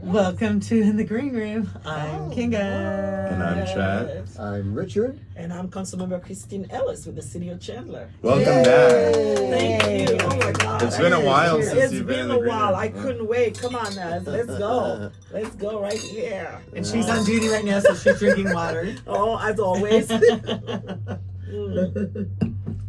Welcome to In the Green Room. I'm Kinga. And I'm Chad. I'm Richard. And I'm Councilmember Christine Ellis with the City of Chandler. Welcome back. Thank you. Oh my God. It's been a while since you've been in the green room. I couldn't wait. Come on now. Let's go. Let's go right here. And she's on duty right now, so she's drinking water. Oh, as always.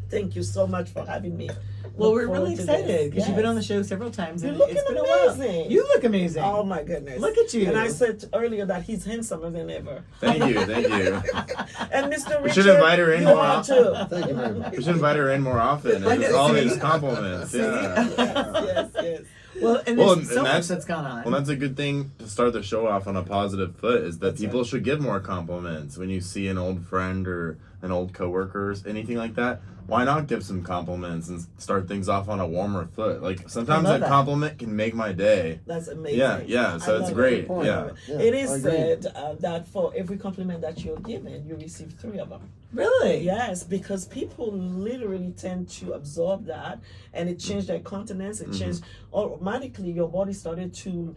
Thank you so much for having me. Well, we're really excited because you've been on the show several times. You're And looking it's been amazing. A while. You look amazing. Oh my goodness. Look at you. And I said earlier that he's handsomer than ever. Thank you. And Mr. Richard, We should invite her in you more are often. too. Thank you very much. We should invite her in more often. I It's know, all see? these compliments. Yeah. Yes. Well, and there's so much that's gone on. Well, that's a good thing to start the show off on a positive foot. Is that That's people right. should give more compliments when you see an old friend or an old coworker or anything like that. Why not give some compliments and start things off on a warmer foot? Like sometimes a compliment can make my day. That's amazing. Yeah. So it's love great. it. Yeah. It is said that for every compliment that you're given, you receive 3 of them. Really? Yes, because people literally tend to absorb that, and it changed their countenance. It changed automatically. Your body started to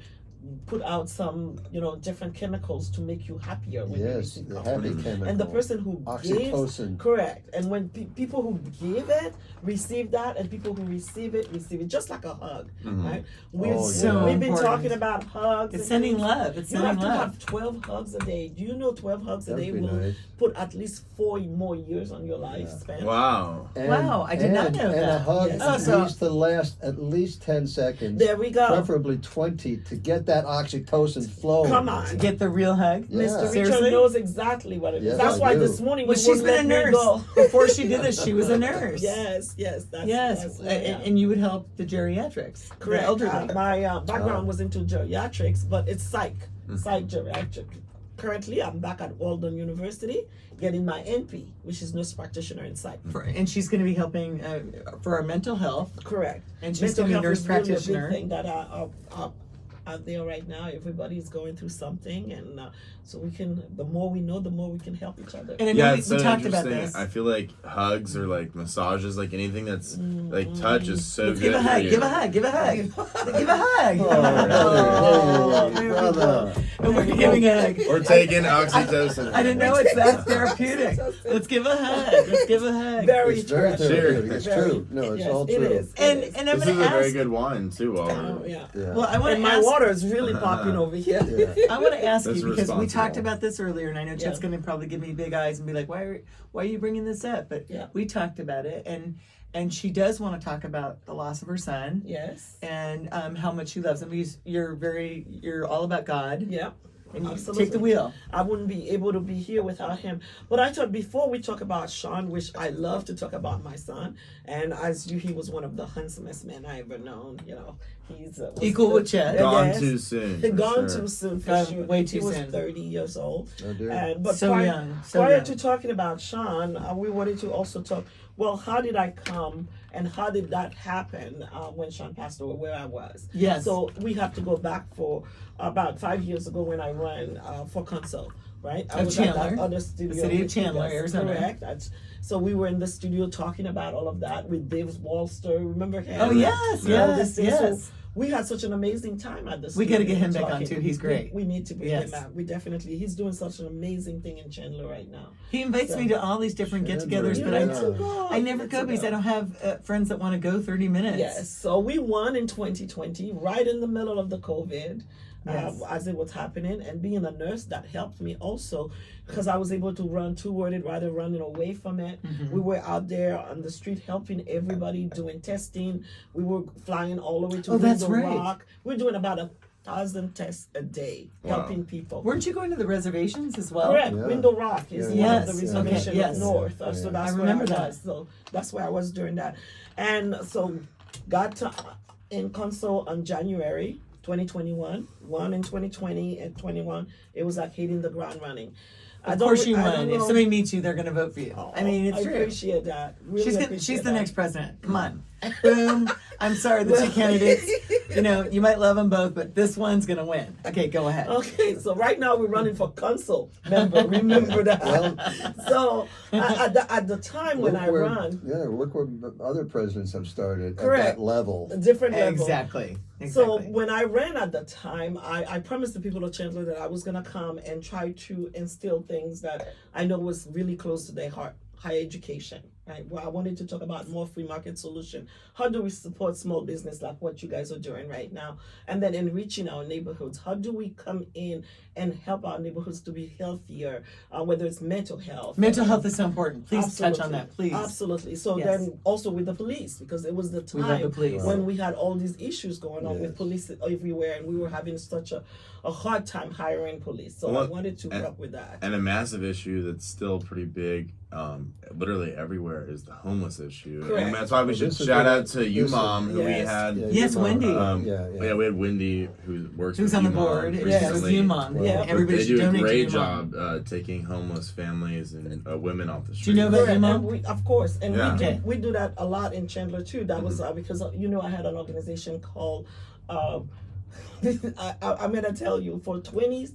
put out some, different chemicals to make you happier when you receive the compliments. happy chemical. And the person who oxytocin. gives, correct. And when people who give it receive that, and people who receive it, just like a hug, right? We've been important. talking about hugs. It's sending love. It's You sending have to love. have 12 hugs a day. Do you know 12 hugs a day That'd be will nice. put at least 4 more years on your lifespan? Wow. Wow, I did not know and that. a hug Yes. needs to last at least 10 seconds. There we go. Preferably 20 to get that oxytocin flowing. Come on. To get the real hug. Yeah. Mr. Seriously? Richard knows exactly what it is. Yes, That's I why do. this morning Well, we she's wouldn't been a let me nurse. go. Before she did this, she was a nurse. Yes. That's And you would help the geriatrics. correct. The elderly. My background was into geriatrics, but it's psych geriatric. Currently, I'm back at Walden University getting my NP, which is nurse practitioner in psych. And she's going to be helping for our mental health. Correct. And she's Mental going to be a health nurse is really practitioner. a big thing that out there right now. Everybody's going through something, and so the more we know, the more we can help each other. And I know It's so we talked about interesting. this. I feel like hugs or like massages, like anything that's like touch is so Let's good give a for hug. you. Give a hug. Give a hug. Give a hug. Oh, there we brother. And we're giving a hug. Or taking oxytocin. I didn't know it's that therapeutic. Let's give a hug. Let's give a hug. Very It's very true. therapeutic. It's Very- true. No, it's yes, all it true. is. And It is. I'm This going is to a very ask. good wine too. Oh, yeah. Yeah. Well, I want And to my ask. water is really popping over here. Yeah. I want to ask That's you because we responsible. talked about this earlier, and I know Chet's Yeah. going to probably give me big eyes and be like, "Why are you bringing this up?" But Yeah. we talked about it, and she does want to talk about the loss of her son Yes. and how much she loves him. You're all about God, Yeah. and you Absolutely. take the wheel. I wouldn't be able to be here without him. But I thought before we talk about Sean, which I love to talk about my son, and he was one of the handsomest men I ever known. He's Equal with Chet. Gone Yes. too soon. for Gone sure. too soon for Gone sure. way too he was soon. 30 years old. Oh, dear. But So young. So prior young. to talking about Sean, we wanted to also talk. Well, how did I come, and how did that happen when Sean passed away? Where I was. Yes. So we have to go back for about 5 years ago when I ran for council. Right. I Of was at Chandler, that other studio. the city of with- Chandler, yes, Arizona. Correct. So we were in the studio talking about all of that with Dave Walster. Remember him? Oh yes, All these yes, things. yes. So we had such an amazing time at the We studio. got to get him back on talking. too. He's great. We need to bring Yes. him out. He's doing such an amazing thing in Chandler right now. He invites me to all these different get-togethers, but I never go because I don't have friends that want to go 30 minutes. Yes, so we won in 2020, right in the middle of the COVID, Yes. as it was happening. And being a nurse, that helped me also because I was able to run toward it rather than running away from it. Mm-hmm. We were out there on the street helping everybody, doing testing. We were flying all the way to that's Window right. Rock. We're doing about 1,000 tests a day, Wow. helping people. Weren't you going to the reservations as well? Correct. Yeah. Window Rock is Yeah. one of Yes. the reservations Okay. Yes. up north. Yeah. So that's I where remember I that. was. So that's where I was during that. And so got to in council on January 2021, won in 2020 and 21. It was like hitting the ground running. Of course you won. If somebody meets you, they're going to vote for you. I mean, it's I true. appreciate that. Really She's appreciate the that. next president. Come on. Boom. I'm sorry, the two candidates, you might love them both, but this one's going to win. Okay, go ahead. Okay, so right now we're running for council member. Remember that. Well, So at the time when I run, look where other presidents have started Correct. at that level. a different level. Exactly. So when I ran at the time, I promised the people of Chandler that I was gonna come and try to instill things that I know was really close to their heart: higher education. Right. Well, I wanted to talk about more free market solution. How do we support small business like what you guys are doing right now? And then enriching our neighborhoods. How do we come in and help our neighborhoods to be healthier, whether it's mental health. Mental health is so important. Please Absolutely. touch on that, please. Absolutely. So Yes. then also with the police, because it was the We love the time police. when we had all these issues going on Yes. with police everywhere, and we were having such a hard time hiring police. So Well, I wanted to work with that. And a massive issue that's still pretty big, literally everywhere, is the homeless issue. Correct. And that's why we Well, should this is shout what- out to you, this is- Mom, who we Yes. had. Yes, you know, Wendy. We had Wendy, who works Who's with on the you, Mom, board? recently. Yeah, it was you, Mom. Well, Yeah, but everybody They should do a donate to great you, Mom. job taking homeless families and women off the Do street. you know about Correct. you, Mom? And we, of course, and Yeah. Okay. we do that a lot in Chandler too. That was because I had an organization called. I'm gonna tell you, for 22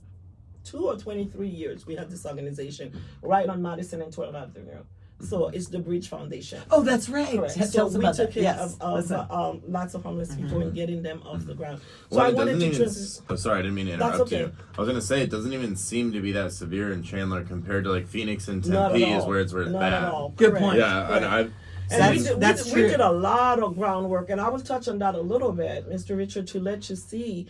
or 23 years, we had this organization right on Madison and 12th Avenue. So it's the Bridge Foundation. Oh, that's right. Correct. Tell So us we about took that. care Yes. of Listen. lots of homeless people and getting them off the ground. So Well, I it wanted doesn't to even. transition. Oh, sorry, I didn't mean to That's interrupt okay. you. I was gonna say it doesn't even seem to be that severe in Chandler compared to like Phoenix and Not Tempe, at is all. where it's Not bad. at all. Good Correct. point. Yeah, and Correct. I've. And That's we true. did a lot of groundwork, and I will touch on that a little bit, Mr. Richard, to let you see.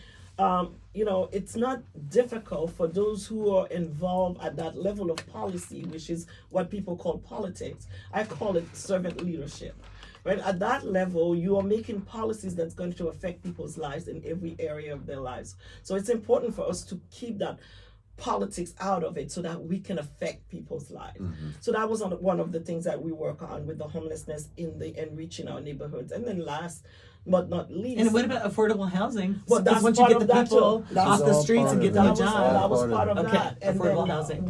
It's not difficult for those who are involved at that level of policy, which is what people call politics. I call it servant leadership. Right? At that level, you are making policies that's going to affect people's lives in every area of their lives. So it's important for us to keep that politics out of it so that we can affect people's lives. So that was one of the things that we work on with the homelessness and reaching our neighborhoods. And then last but not least, And what about affordable housing? Well, Because that's once you part get of the that people too. off That's the all streets part and of get it. them a that job. was Part part of of it. that. Okay, And affordable then housing.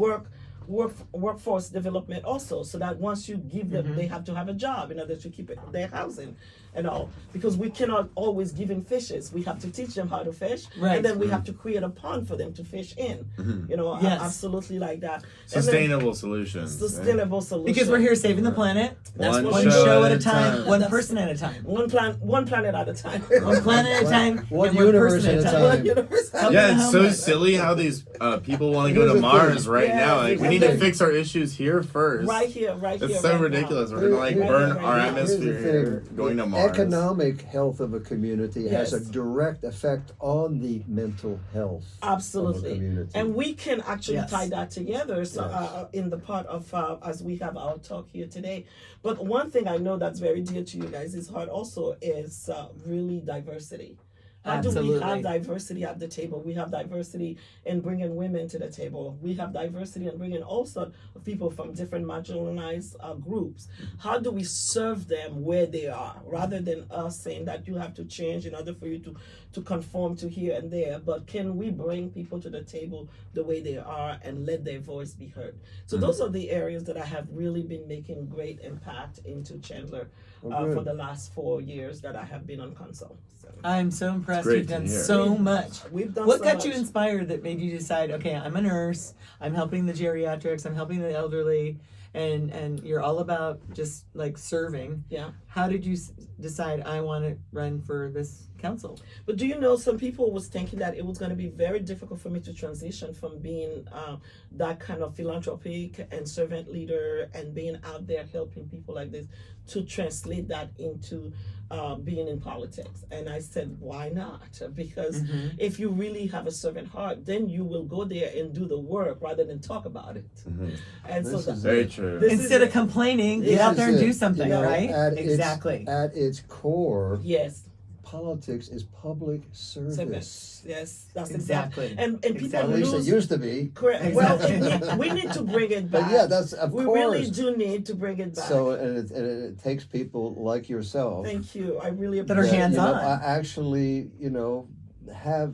workforce development also, so that once you give them, they have to have a job in order to keep their housing and all. Because we cannot always give them fishes. We have to teach them how to fish, Right. and then we have to create a pond for them to fish in. Yes. Absolutely like that. Sustainable solutions. Sustainable solution. Because we're here saving the planet. That's One what One we do. show at a time, one That's- person at a time. One planet at a time. One planet at a time, One and one universe person at a One time. universe. Help Yeah, the it's so homeless. silly how these people want to go Here's to the Mars thing. right Yeah, now. Like, we and need to then- fix our issues here first. Right here. It's so right ridiculous. now. We're gonna like Here's- burn right our now. Here's the atmosphere thing. going to The Mars. economic health of a community has a Yes. direct effect on the mental health of a Absolutely. community. And we can actually Yes. tie that together so, Yes. in the part of as we have our talk here today. But one thing I know that's very dear to you guys' heart also is really diversity. How do we Absolutely. have diversity at the table? We have diversity in bringing women to the table. We have diversity in bringing all sorts of people from different marginalized groups. How do we serve them where they are, rather than us saying that you have to change in order for you to conform to here and there? But can we bring people to the table the way they are and let their voice be heard? So those are the areas that I have really been making great impact into Chandler Well, for good. the last 4 years that I have been on council. So. I'm so impressed. great You've to done hear. so much. We've done What so got you much. inspired that made you decide, okay, I'm a nurse, I'm helping the geriatrics, I'm helping the elderly, and you're all about just like serving. Yeah. How did you decide I want to run for this council? But do you know, some people was thinking that it was going to be very difficult for me to transition from being that kind of philanthropic and servant leader and being out there helping people like this, to translate that into being in politics. And I said, why not? Because if you really have a servant heart, then you will go there and do the work rather than talk about it. And This so is Very true. This Instead is of complaining, This get out is there and it. do something, You know, right? At Exactly. At its core, yes. politics is public service. Yes, that's Exactly. exactly. And people At least it lose. used to be. Correct. Exactly. Well, we need to bring it back. But yeah, that's of we course. really do need to bring it back. So and it takes people like yourself Thank you. I really That are appreciate hands it. on. actually, have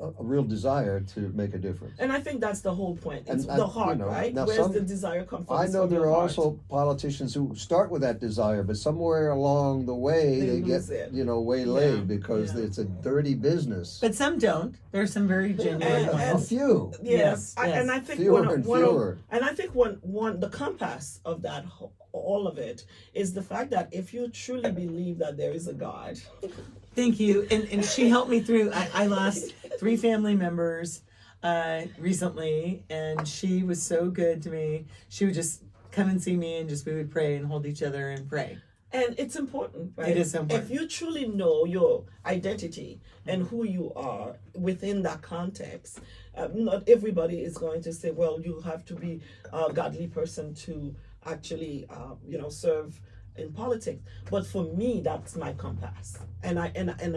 a real desire to make a difference. And I think that's the whole point. It's And the heart, right? now Where's the desire come from? I It's know from there your are heart. also politicians who start with that desire, but somewhere along the way They they get, lose it. waylaid Yeah, because yeah. it's a dirty business. But some don't. There's some very genuine And- A ones. few. Yes, And yes. I think Fewer and fewer. and I think one the compass of that all of it is the fact that if you truly believe that there is a God, Thank you. And she helped me through. I lost 3 family members recently, and she was so good to me. She would just come and see me, and just we would pray and hold each other and pray. and it's important, right? It is so important. If you truly know your identity and who you are within that context, not everybody is going to say, "Well, you have to be a godly person to actually, serve in politics." But for me, that's my compass. And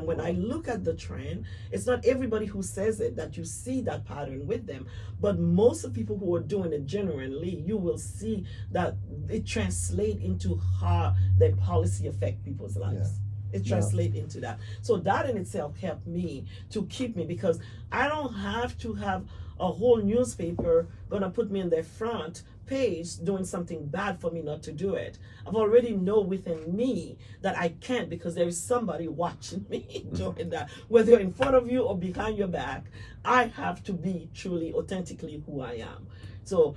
when I look at the trend, it's not everybody who says it that you see that pattern with them, but most of the people who are doing it genuinely, you will see that it translates into how their policy affect people's lives. It translates into that. So that in itself helped me to keep me, because I don't have to have a whole newspaper gonna put me in their front page doing something bad for me not to do it. I've already know within me that I can't, because there is somebody watching me doing that, whether in front of you or behind your back. I have to be truly authentically who I am. So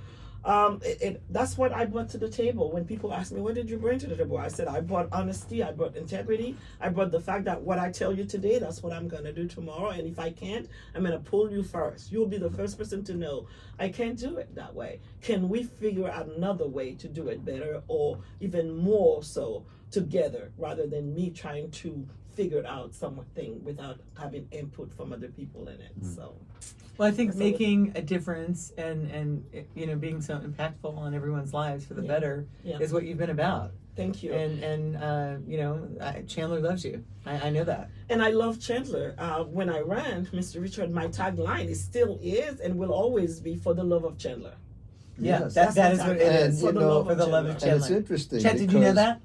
that's what I brought to the table. When people ask me, what did you bring to the table? I said, I brought honesty, I brought integrity, I brought the fact that what I tell you today, that's what I'm going to do tomorrow. And if I can't, I'm going to pull you first. You'll be the first person to know I can't do it that way. Can we figure out another way to do it better, or even more so together, rather than me trying to figure out something without having input from other people in it. So. Well, I think So- making a difference and being so impactful on everyone's lives for the better Yeah. is what you've been about. Thank you. And Chandler loves you. I know that. And I love Chandler. When I ran, Mr. Richard, my tagline still is and will always be, for the love of Chandler. Yeah, Yes. that is my what tagline. it And, is. you know, For the love of And Chandler. it's interesting. Chet, did you know because- that?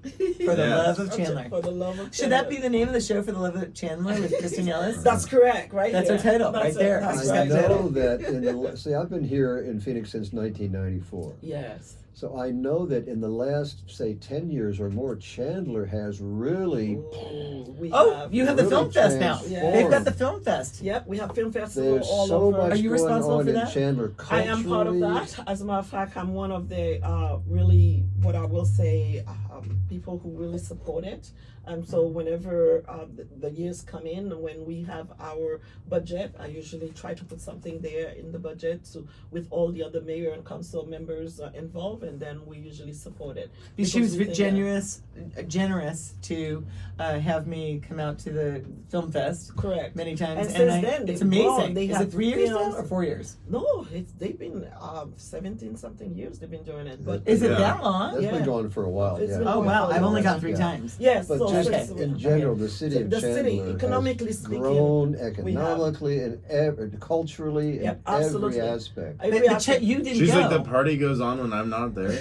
For the Yeah. love of Chandler. For the love of Should that be the name of the show, For the Love of Chandler, with Kristen Ellis? That's correct, right? That's here. our title, That's right it. there. That's I I right. know that I've been here in Phoenix since 1994. Yes. So I know that in the last, say, 10 years or more, Chandler has really, Ooh, we Oh, have, you have the Really Film Fest now. transformed. They've got the Film Fest. Yep, we have film festival there's all so over. much Are you going responsible on for in that? Chandler I culturally. am part of that. As a matter of fact, I'm one of the really, what I will say, people who really support it. So whenever the years come in, when we have our budget, I usually try to put something there in the budget, so with all the other mayor and council members involved, and then we usually support it. She was Because we think generous to have me come out to the Film Fest correct. many times, And since then, it's they've grown. amazing. They Is have it 3 years now films. or 4 years? No, they've been 17 something years they've been doing it. But Is it Yeah. that long? That's Yeah. been going for a while, It's yeah. been Oh going wow, for a I've only while. gone 3 Yeah. times. yes, But so just okay. in general, the city of The Chandler city, economically has speaking, grown we have- economically and culturally in Yep, absolutely. every aspect. But Chet, you didn't She's go. like, the party goes on when I'm not there.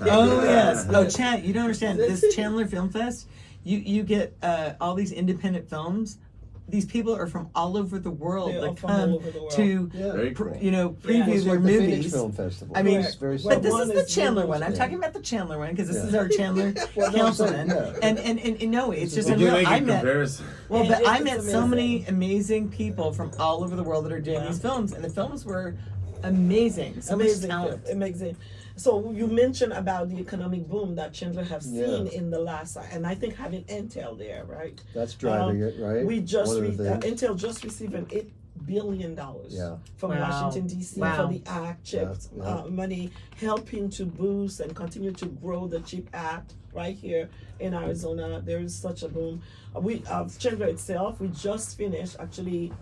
Oh yes. Oh Chet, you don't understand. This Chandler Film Fest, you get all these independent films. These people are from all over the world They are that from all come over the world. to Yeah. Very cool. preview It's their like the Phoenix movies. Film Festival. I mean, It's very but But similar. this one is the is Chandler really one. I'm cool. talking about the Chandler one because this Yeah. is our Chandler Well, no, I'm saying, councilman. yeah. And no, it's just Did you unreal. make I a met comparison? well, but It's I met so amazing. many amazing people from all over the world that are doing Yeah. these films, and the films were amazing. So much amazing, talent. amazing. So you mentioned about the economic boom that Chandler have seen Yeah. in the last, and I think having Intel there, right? That's driving it, right? We just One of the things. Intel just received an $8 billion Yeah. from Wow. Washington D.C. Wow. for the ACT chips Yeah. money, helping to boost and continue to grow the CHIP Act right here in Arizona. There is such a boom. We Chandler itself, we just finished actually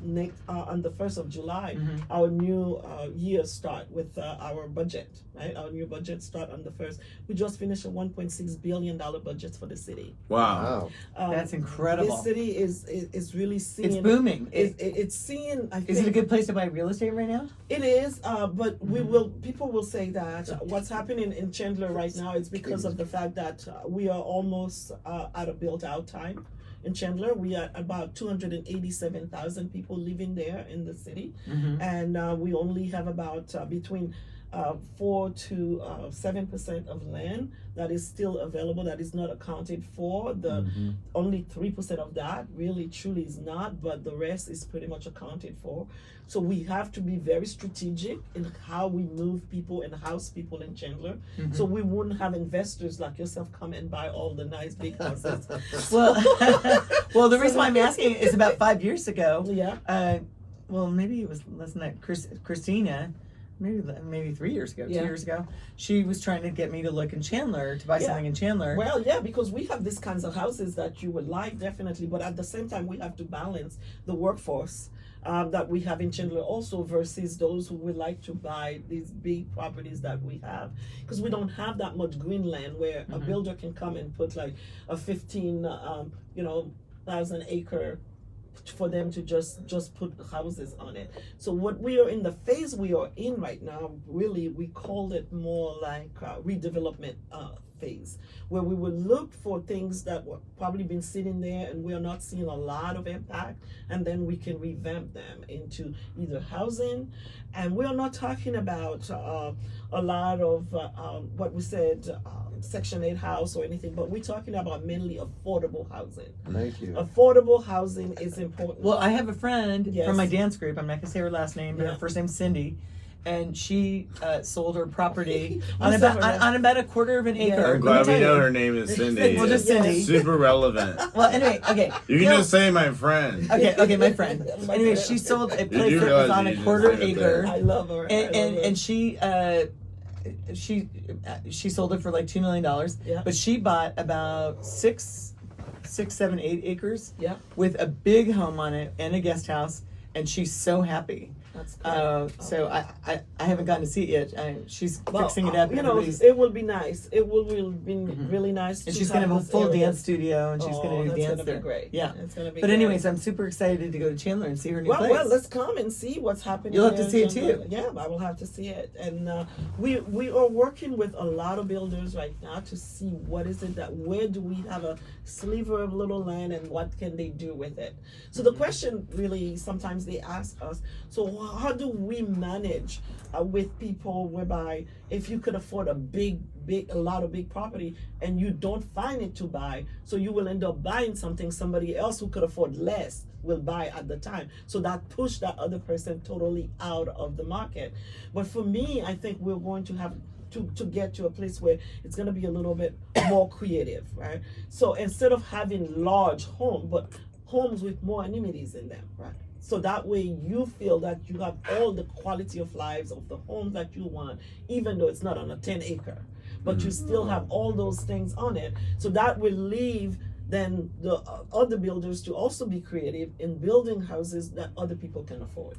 on the 1st of July, our new year start with our budget, right? Our new budget start on the 1st. We just finished a $1.6 billion budget for the city. Wow. Wow. That's incredible. This city is really seeing. It's booming. It's seeing. I think Is it a good place to buy real estate right now? it is, but people will say that what's happening in Chandler right now is because of the fact that we are almost at a built out time. in Chandler. We are about 287,000 people living there in the city, and we only have about between 4 to 7% of land that is still available, that is not accounted for. The only 3% of that really truly is not, but the rest is pretty much accounted for. So we have to be very strategic in how we move people and house people in Chandler. So we wouldn't have investors like yourself come and buy all the nice big houses. Well, well, the reason why I'm asking is about 5 years ago. Yeah. Well, maybe it was less than that. Christina, maybe 3 years ago, 2 years ago, she was trying to get me to look in Chandler to buy something in Chandler. Well, yeah, because we have these kinds of houses that you would like, definitely, but at the same time, we have to balance the workforce that we have in Chandler also versus those who would like to buy these big properties that we have, because we don't have that much green land where a builder can come and put like a 15,000 acre for them to just put houses on it. So what we are in the phase we are in right now, really, we called it more like redevelopment phase, where we would look for things that were probably been sitting there and we are not seeing a lot of impact, and then we can revamp them into either housing. And we are not talking about a lot of what we said, Section 8 house or anything, but we're talking about mainly affordable housing. Thank you. Affordable housing is important. Well, I have a friend Yes. from my dance group. I'm not gonna say her last name, but Yeah. her first name's Cindy, and she sold her property You on said about her on about a quarter of an acre. Yeah. I'm Let me glad tell we know you. her name is Cindy. Well, just It's Cindy. super relevant. Well, anyway, okay. You can No. just say my friend. Okay, my friend. My Anyway, friend. she sold a You place do that was realize on you a just quarter said it there. acre, I love her. and she sold it for like $2 million. Yeah. But she bought about 6, 7, 8 acres Yeah. with a big home on it and a guest house, and she's so happy. That's great. So I haven't gotten to see it yet. She's fixing it up. You know, Everybody's- it will be nice. It will be really nice. and to she's gonna have a this full area. dance studio, and she's gonna do that's dance gonna there. be great. Yeah. It's gonna be But great. anyways, I'm super excited to go to Chandler and see her new place. Well, let's come and see what's happening. You'll have there to see in it Chandler. too. Yeah, I will have to see it. And we are working with a lot of builders right now to see what is it that, where do we have a sliver of little land and what can they do with it. So the question really, sometimes they ask us, so how do we manage with people whereby if you could afford a lot of big property and you don't find it to buy, so you will end up buying something somebody else who could afford less will buy at the time. So that pushed that other person totally out of the market. But for me, I think we're going to have to get to a place where it's going to be a little bit more creative, right? So instead of having large homes with more amenities in them, right? So that way you feel that you have all the quality of lives of the home that you want, even though it's not on a 10 acre, but you still have all those things on it. So that will leave then the other builders to also be creative in building houses that other people can afford.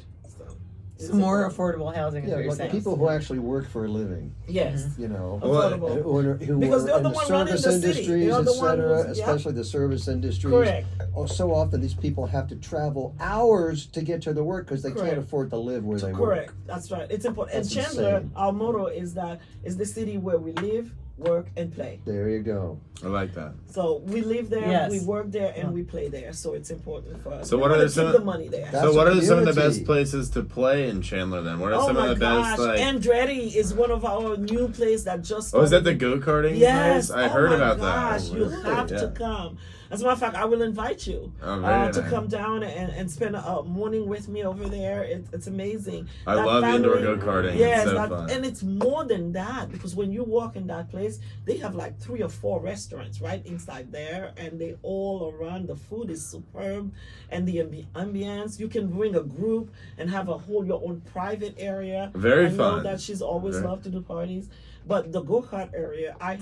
Some more affordable housing is Yeah, what you're like saying. people who actually work for a living, Yes. you know. Affordable. Who Because are they're in the the one running service the city. industries, They're the one etc., who's- yeah. especially the service industries. Correct. Oh, so often these people have to travel hours to get to their work because they Correct. can't afford to live where they Correct. work. That's right. It's important. That's and Chandler, insane. our motto is that is the city where we live, work, and play. There you go. I like that. So we live there, Yes. we work there, and we play there. So it's important for us. So We what are wanna some keep of- the money there? That's So what a are some of the community. best places to play in Chandler then? What are Oh some my of the gosh, best like Andretti is one of our new places that just Oh, is that started. the go-karting Yes, place? I oh heard my about gosh, that. you Really? have Yeah. to come. As a matter of fact, I will invite you Oh, very to nice. come down and spend a morning with me over there. It's amazing. I That love indoor family- go-karting. Yes, It's so fun. and it's more than that because when you walk in that place, they have like 3 or 4 restaurants right inside there, and they all around. The food is superb, and the ambience. You can bring a group and have your own private area. Very I know fun. that she's always Very- loved to do parties, but the go-kart area, I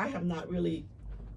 have not really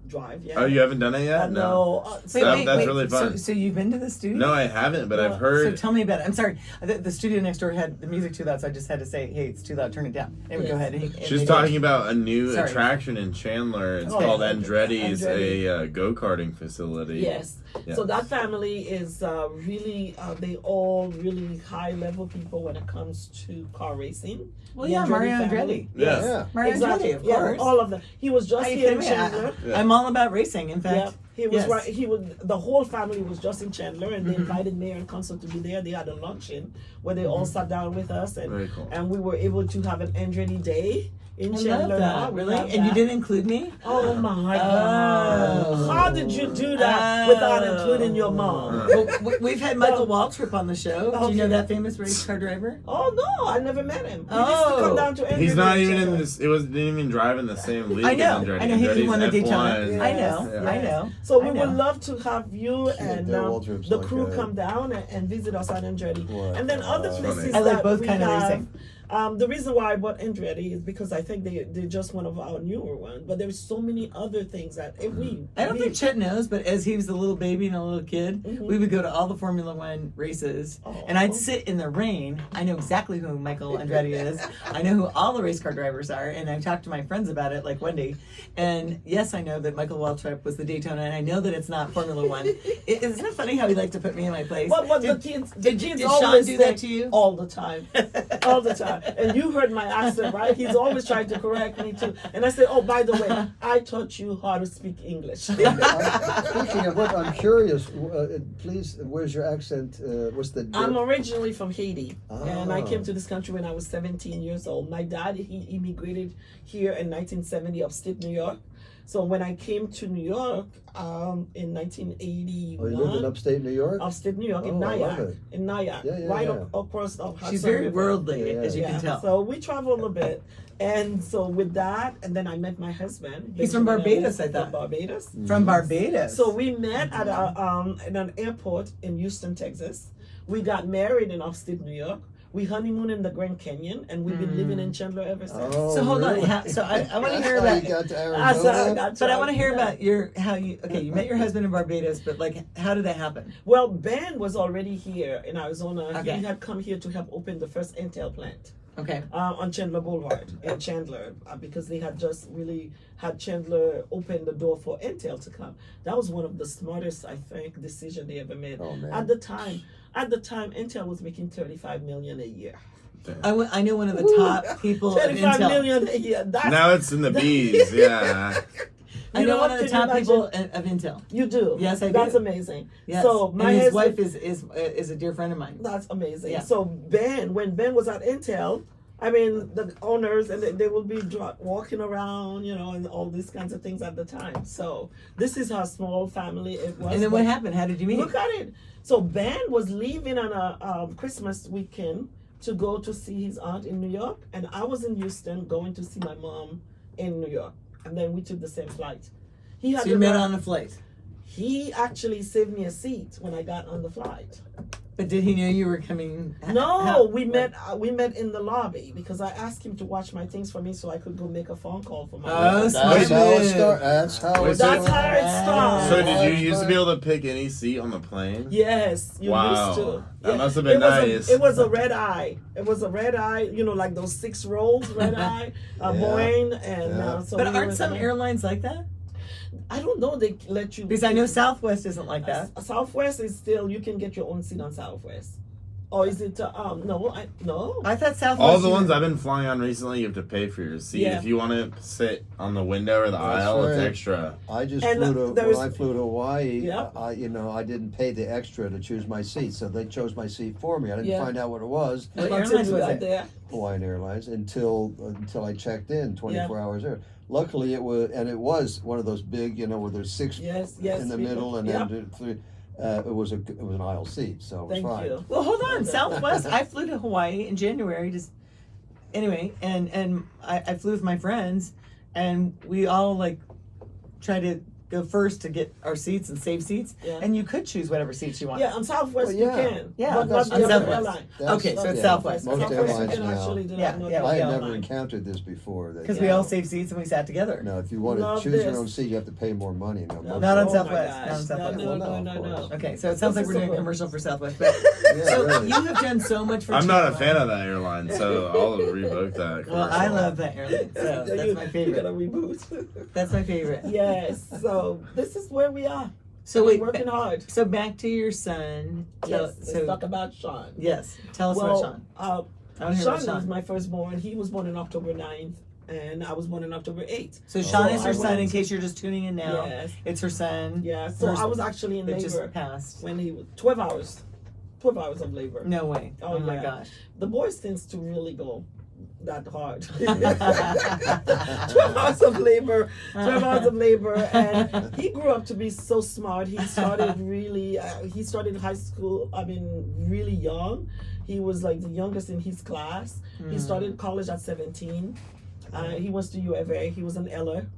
drive yet. Oh, you haven't done it yet? No. That's really fun. So you've been to the studio? No, I haven't, but I've So heard. tell me about it. I'm sorry. The studio next door had the music too loud, so I just had to say, "Hey, it's too loud. Turn it down." Anyway, go ahead. And She's they talking did. about a new Sorry. attraction in Chandler. It's Oh, called yeah. Andretti's, Andretti. a go-karting facility. Yes. Yeah. So that family is really, they all really high-level people when it comes to car racing. Well, The yeah, Mario family. Andretti. Yes. Yeah. Mario Exactly. Andretti, of Yeah, course. all of them. He was just Are you here in kidding me? Chandler. Yeah. I'm all about racing. In fact, He was Yes. right. He was. The whole family was just in Chandler, and they Mm-hmm. invited mayor and council to be there. They had a luncheon where they all sat down with us, and Very cool. and we were able to have an Andretti day in I Chandler. love now. that. We Really? have And you that. didn't include me? Oh my Oh. God! How did you do that without including your mom? Well, we've had Michael Waltrip on the show. Do you know Okay. that famous race car driver? Oh no, I never met him. He used to Oh. come down to Andretti. He's not even in Chandler. this. It was didn't even drive in the same league. I know. as Andretti. I know. He Andretti's won a F1. Daytona. I know. Yeah. I know. So we I would know. love to have you and Dale Waltrip's the like crew a- come down and visit us at Andretti. What? And then other That's places funny. I like that both we kind of have, racing. The reason why I bought Andretti is because I think they're just one of our newer ones. But there's so many other things that if we I don't think Chet knows, but as he was a little baby and a little kid, we would go to all the Formula One races, and I'd sit in the rain. I know exactly who Michael Andretti is. I know who all the race car drivers are, and I've talked to my friends about it, like Wendy. And yes, I know that Michael Waltrip was the Daytona, and I know that it's not Formula One. Isn't it funny how he liked to put me in my place? But Did- the kids did Sean always do that say- to you? all the time, all the time. And you heard my accent, right? He's always trying to correct me too. And I said, "Oh, by the way, I taught you how to speak English." Speaking of what, I'm curious. Please, where's your accent? What's the? I'm originally from Haiti, and I Oh. came to this country when I was 17 years old. My dad, he immigrated here in 1970, upstate New York. So when I came to New York in 1981, Oh, you lived in upstate New York? upstate New York, in Oh, I love Nyack, it. in Nyack, Yeah, yeah, right yeah. across the Hudson She's very River. worldly, Yeah, as you Yeah, can tell. so we traveled a bit, and so with that, and then I met my husband. He's from Benjamin Barbados, Ellis, I thought. From Barbados. From Barbados. So we met at in an airport in Houston, Texas. We got married in upstate New York. We honeymooned in the Grand Canyon, and we've been living in Chandler ever since. Oh, So hold on. really? So I want to That's hear how about. you got to That's how I Arizona. got But I want to hear yeah. about you met your husband in Barbados, but like how did that happen? Well, Ben was already here in Arizona. Okay. He had come here to help open the first Intel plant. Okay. On Chandler Boulevard in Chandler because they had just really had Chandler open the door for Intel to come. That was one of the smartest, I think, decision they ever made. Oh, man. At the time, Intel was making $35 million a year. I know one of the top people at $35 Intel. million a year. That's, Now it's in the bees. Yeah. I You know know one what, of the can you top people of Intel. you do. Yes, I do. That's amazing. Yes. So my and his husband- wife is a dear friend of mine. That's amazing. Yeah. So when Ben was at Intel, I mean, the owners and they will be walking around, and all these kinds of things at the time. So this is how small family it was. And then what happened? How did you meet? Look at it. So Ben was leaving on a Christmas weekend to go to see his aunt in New York, and I was in Houston going to see my mom in New York, and then we took the same flight. He had So you to met ride- on the flight. He actually saved me a seat when I got on the flight. But did he know you were coming? No, we met in the lobby because I asked him to watch my things for me so I could go make a phone call for my Oh, mom. That's smart how it move. starts. That's how Wait, it so- That's starts. how it started. So did you That's used to fine. be able to pick any seat on the plane? Yes, you Wow. used to. That must have been nice. It was a red eye. It was a red eye. Like those 6 rolls, red eye, Boeing, and Yeah. so. But we aren't were some there. airlines like that? I don't know. They let you Because I know Southwest isn't like that. Southwest is still you can get your own seat on Southwest. Or is it? No. I thought Southwest. All the you ones were- I've been flying on recently, you have to pay for your seat. Yeah. If you want to sit on the window or the That's aisle, it's right. extra. I just And, flew to there's- when I flew to Hawaii. Yep. I didn't pay the extra to choose my seat, so they chose my seat for me. I didn't Yeah. find out what it was. What Lots airlines of was that it? there. Hawaiian Airlines until I checked in 24 hours there. Luckily, it was one of those big, where there's 6 Yes. in the people. middle and Yep. then 3. It was an aisle seat, so it was Thank fine. you. Well, hold on. Southwest. I flew to Hawaii in January. Anyway, and I flew with my friends, and we all try to go first to get our seats and save seats, Yeah. and you could choose whatever seats you want. Yeah, on Southwest Well, you yeah. can. Yeah, but that's not the other Southwest. airline. Okay, so it's Southwest. Most Southwest you airlines can now. actually do Yeah, that. yeah. I had airline. never encountered this before. Because That, we all saved seats and we sat together. no, if you want Love to choose your this. own seat, you have to pay more money. No, most Not on Oh my Southwest. gosh. Not on Southwest. No, Well, no, no, no, of no. course. Okay, so it sounds like This we're is doing a so commercial for Southwest. But Yeah, so really. you have done so much for I'm not a Chandler. fan of that airline, so I'll revoke that. Well, I commercial. love that airline. So that's my You gotta favorite. reboot. That's my favorite. Yes. So this is where we are. So We're wait, working hard. so back to your son. Yes. So Let's talk about Sean. yes, tell us about Sean. I wanna hear Sean about Sean. was my firstborn. He was born on October 9th, and I was born on October 8th. So Sean is I her son, in went- case you're just tuning in now. Yes. It's her son. Yeah, so First- I was actually in that labor just passed. when he was 12 hours. 12 hours of labor. No way. Oh, Oh, my yeah. gosh. The boys tends to really go that hard. 12 hours of labor, 12 hours of labor, and he grew up to be so smart. He started really, he started high school, really young. He was like the youngest in his class. He started college at 17. He went to U of A. He was an Eller.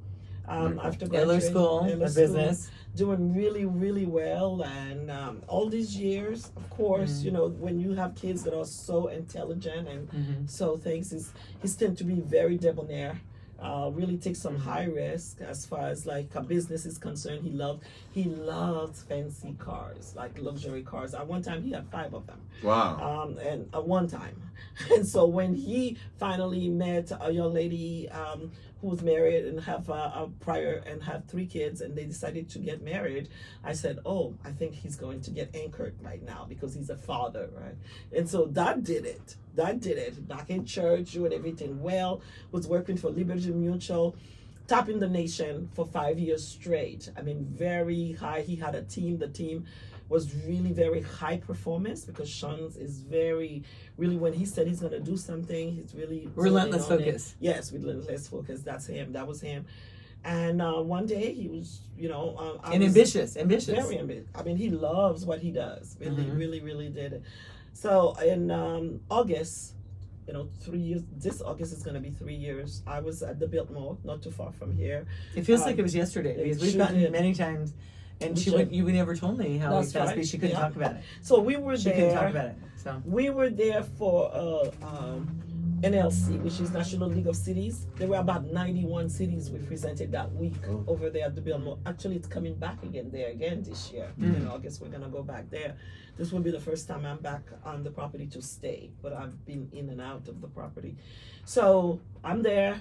After Eller graduating, School Eller of School, Business. doing really, really well. And all these years, of course, you know, when you have kids that are so intelligent and so things, he's tend to be very debonair. Really take some high risk as far as like a business is concerned. He loves fancy cars, like luxury cars. At one time, he had 5 of them. Wow. And at one time. And so when he finally met a young lady who was married and have a prior and have 3 kids, and they decided to get married, I said, oh, I think he's going to get anchored right now because he's a father, right? And so that did it. Back in church, doing everything well, was working for Liberty Mutual, top in the nation for 5 years straight. Very high. He had a team. The team was really very high performance because Sean is really, when he said he's going to do something, he's really Relentless zoning on it. focus. Yes, relentless focus. That's him. That was him. And one day he was, Ambitious. very ambitious. He loves what he does. Really did it. So in August, 3 years. This August is going to be 3 years. I was at the Biltmore, not too far from here. It feels like it was yesterday because we've gotten did. many times, and We you never told me how That's he passed, right. but she couldn't Yeah. talk about it. So we were She there. couldn't talk about it. So We were there for NLC, which is National League of Cities. There were about 91 cities we presented that week over there at the Biltmore. Actually, it's coming back again this year. In August, we're gonna go back there. This will be the first time I'm back on the property to stay, but I've been in and out of the property. So I'm there.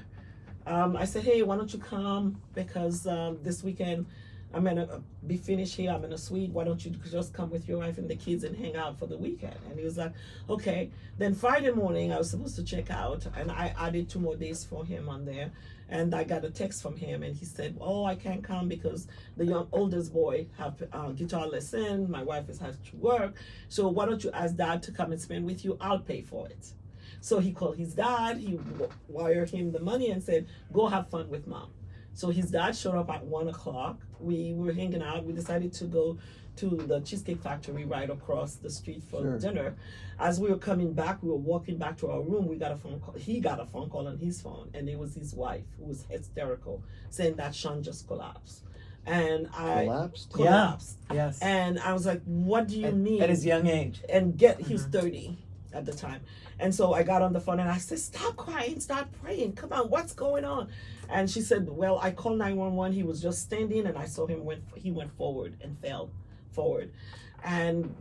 I said, hey, why don't you come? Because this weekend I'm gonna be finished here. I'm in a suite. Why don't you just come with your wife and the kids and hang out for the weekend? And he was like, okay. Then Friday morning, I was supposed to check out, and I added 2 more days for him on there. And I got a text from him, and he said, oh, I can't come because the oldest boy have guitar lesson. My wife has to work. So why don't you ask Dad to come and spend with you? I'll pay for it. So he called his dad. He wired him the money and said, go have fun with Mom. So his dad showed up at 1 o'clock. We were hanging out. We decided to go to the Cheesecake Factory right across the street for dinner. As we were coming back, we were walking back to our room. We got a phone call. He got a phone call on his phone, and it was his wife who was hysterical, saying that Sean just collapsed. And I Collapsed? Yes. And I was like, what do you mean? At his young age. And he was 30 at the time. And so I got on the phone and I said, stop crying, start praying. Come on, what's going on? And she said, well, I called 911. He was just standing, and I saw him he went forward and fell forward. And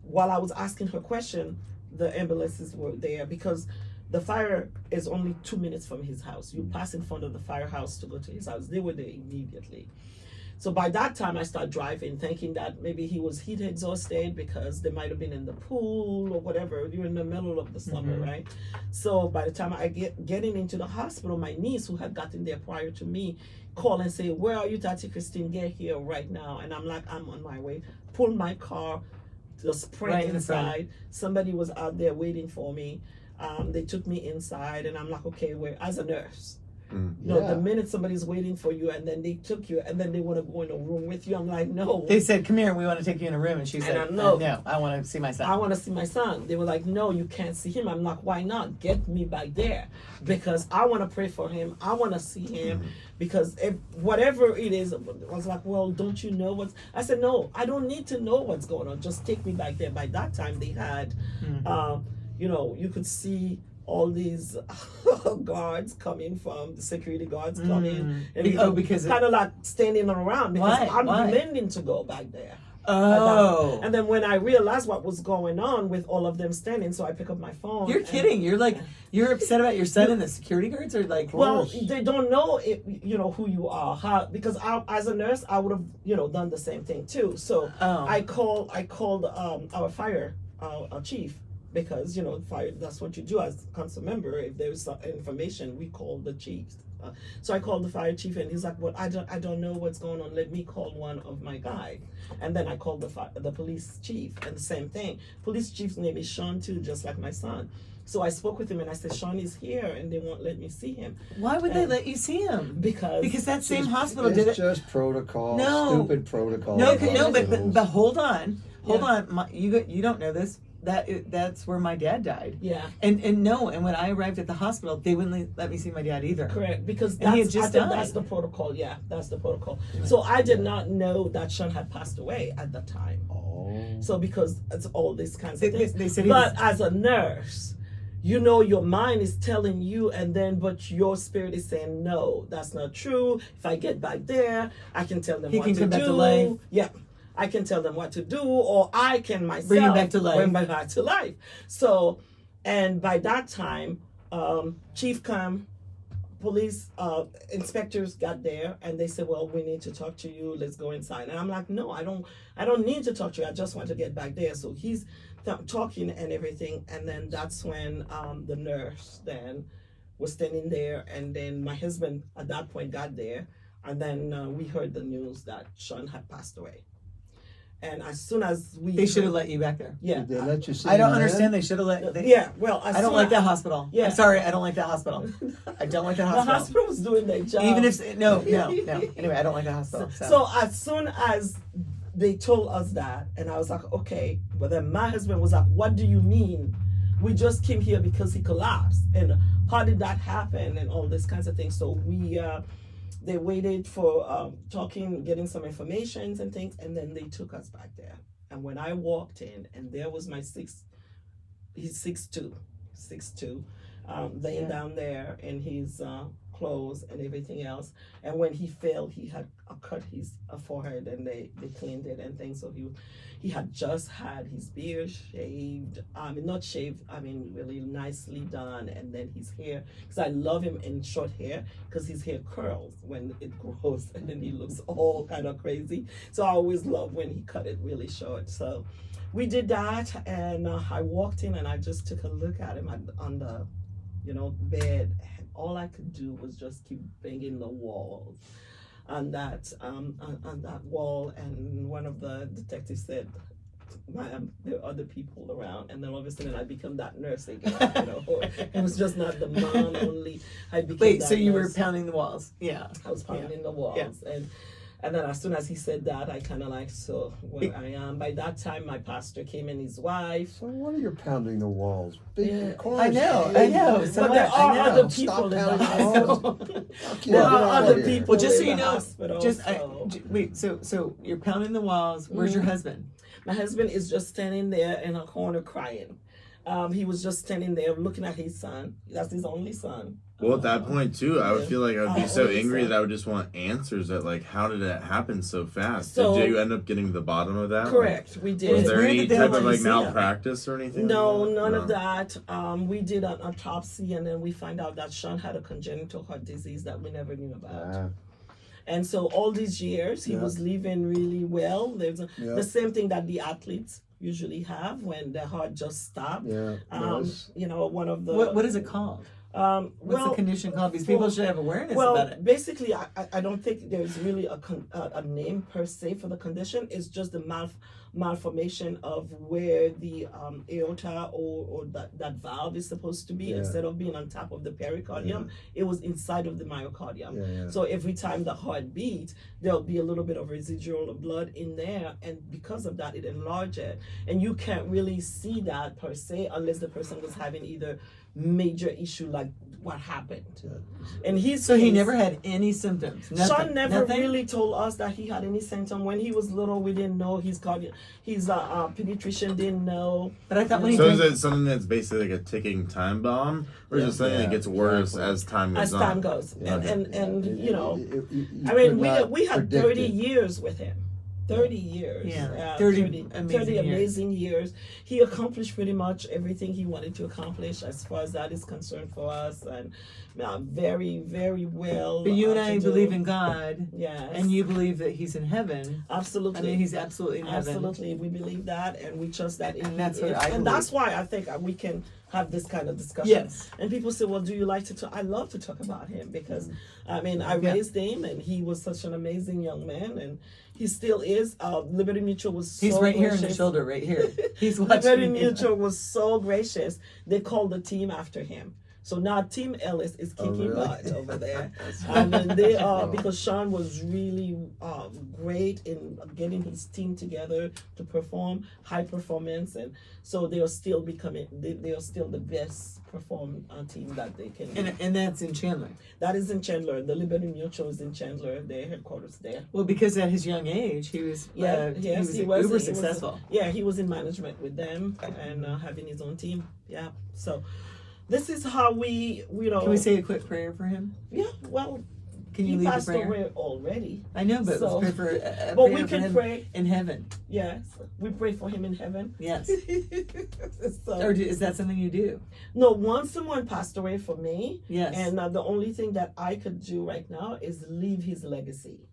while I was asking her question, the ambulances were there because the fire is only 2 minutes from his house. You pass in front of the firehouse to go to his house. They were there immediately. So by that time, I started driving, thinking that maybe he was heat exhausted because they might have been in the pool or whatever. You're in the middle of the summer, right? So by the time I getting into the hospital, my niece, who had gotten there prior to me, called and say, where are you, Tati Christine? Get here right now. And I'm like, I'm on my way. Pulled my car, just sprint Right inside. Somebody was out there waiting for me. They took me inside, and I'm like, okay, as a nurse. The minute somebody's waiting for you and then they took you and then they want to go in a room with you, I'm like, no. They said, come here, we want to take you in a room. And she said, no, I want to see my son. I want to see my son. They were like, no, you can't see him. I'm like, why not? Get me back there because I want to pray for him. I want to see him because whatever it is, I was like, well, don't you know what's... I said, no, I don't need to know what's going on. Just take me back there. By that time, they had, you could see all these guards coming from the security guards coming and because kind of like standing around because I'm Why? demanding to go back there. Oh. And then when I realized what was going on with all of them standing, so I pick up my phone. You're kidding. You're upset about your son and the security guards are like, well, they don't know who you are. Because as a nurse, I would have done the same thing too. So I called our fire our chief. because fire. That's what you do as a council member. If there's some information, we call the chief. So I called the fire chief, and he's like, "Well, I don't know what's going on. Let me call one of my guys." And then I called the police chief, and the same thing. Police chief's name is Sean too, just like my son. So I spoke with him, and I said, "Sean is here, and they won't let me see him." Why would they let you see him? Because that same hospital it's did it. just protocol. No. Stupid protocol. No, hospitals. but hold on. You don't know this. That's where my dad died. Yeah. And when I arrived at the hospital, they wouldn't let me see my dad either. Correct, because And he had just died. that's the protocol. Yeah, that's the protocol. So I did not know that Sean had passed away at the time. Oh. So because it's all these kinds of things. They said but as a nurse, your mind is telling you, but your spirit is saying, no, that's not true. If I get back there, I can tell them what to do. Back to life. Yeah. I can tell them what to do, or I can myself bring him back to life. Bring him back to life. So, and by that time, chief come, police inspectors got there, and they said, "Well, we need to talk to you. Let's go inside." And I'm like, "No, I don't need to talk to you. I just want to get back there." So he's talking and everything, and then that's when the nurse then was standing there, and then my husband at that point got there, and then we heard the news that Sean had passed away. And as soon as they should have let you back there. Yeah. Did they let you see I don't him understand. then? They should have let. I don't like that hospital. Yeah. I'm sorry. I don't like that hospital. I don't like that hospital. The hospital was doing their job. Even if no. Anyway, I don't like that hospital. So as soon as they told us that, and I was like, okay. But then my husband was like, "What do you mean? We just came here because he collapsed, and how did that happen, and all these kinds of things." So they waited for talking, getting some information and things, and then they took us back there. And when I walked in, and there was my he's 6'2", laying down there in his clothes and everything else. And when he fell, he had cut his forehead, and they cleaned it and things. So he had just had his beard shaved. Not shaved, really nicely done. And then his hair, because I love him in short hair, because his hair curls when it grows, and then he looks all kind of crazy. So I always love when he cut it really short. So we did that, and I walked in, and I just took a look at him on the bed. All I could do was just keep banging the walls on that wall. And one of the detectives said, "Ma'am, there are other people around." And then all of a sudden I become that nurse again. It was just not the mom only. I became Wait, that so you nurse. were pounding the walls? Yeah. I was pounding the walls. And then as soon as he said that, I kind of like, so where I am. By that time, my pastor came and his wife. So what are you pounding the walls? Of course. I know. So But there are other Stop people in the pounding the hospital. walls. There are other people. Well, just so in you the know, hospital, wait. So you're pounding the walls. Where's your husband? My husband is just standing there in a corner crying. He was just standing there looking at his son. That's his only son. Well, at that point too, I would feel like I would be so only angry son. that I would just want answers at how did it happen so fast? So- Did you end up getting to the bottom of that? Correct, we did. Was It's there weird any that they type don't of let you see it. malpractice or anything? No, like that? none of that. We did an autopsy, and then we find out that Sean had a congenital heart disease that we never knew about. And so all these years, he was living really well. There's the same thing that the athletes usually have when their heart just stops. Yeah. One of the What is it called? What's the condition called? Because people should have awareness about it. Basically, I don't think there's really a name per se for the condition. It's just the malformation of where the aorta or that valve is supposed to be. Instead of being on top of the pericardium, it was inside of the myocardium. So every time the heart beats, there'll be a little bit of residual blood in there, and because of that, it enlarged it. And you can't really see that per se unless the person was having either major issue like what happened. And He never had any symptoms. Sean never Nothing? really told us that he had any symptom. When he was little, we didn't know. His pediatrician didn't know. But I thought when So is it something that's basically like a ticking time bomb, or is it something that gets worse as time goes on? As time goes, and You I mean, could not we had predict 30 it. years with him. 30 years. Yeah, 30 amazing years. Amazing years. He accomplished pretty much everything he wanted to accomplish as far as that is concerned for us, and very, very well. But you and I believe in God. Yes. And you believe that he's in heaven. Absolutely. I mean, he's absolutely in heaven. Absolutely. We believe that, and we trust that. And that's what I believe. And that's why I think we can have this kind of discussion. Yes. And people say, well, do you like to talk? I love to talk about him because, I mean, I raised him, and he was such an amazing young man, and he still is. Liberty Mutual was so He's right gracious. here in the shoulder, right here. He's watching. Liberty Mutual was so gracious. They called the team after him. So now Team Ellis is kicking butt over there. And they are, because Sean was really great in getting his team together to perform high performance, and so they are still they are still the best perform team that they can. And that's in Chandler. That is in Chandler. The Liberty Mutual is in Chandler. Their headquarters there. Well, because at his young age, he was uber successful. He was in management with them and having his own team. Yeah, so. This is how we know. Can we say a quick prayer for him? Yeah, well, can you he lead the passed prayer? away already. I know, but let's pray for but we can pray in heaven. Yes, we pray for him in heaven. Yes. So, or is that something you do? No, once someone passed away for me. Yes. And the only thing that I could do right now is leave his legacy.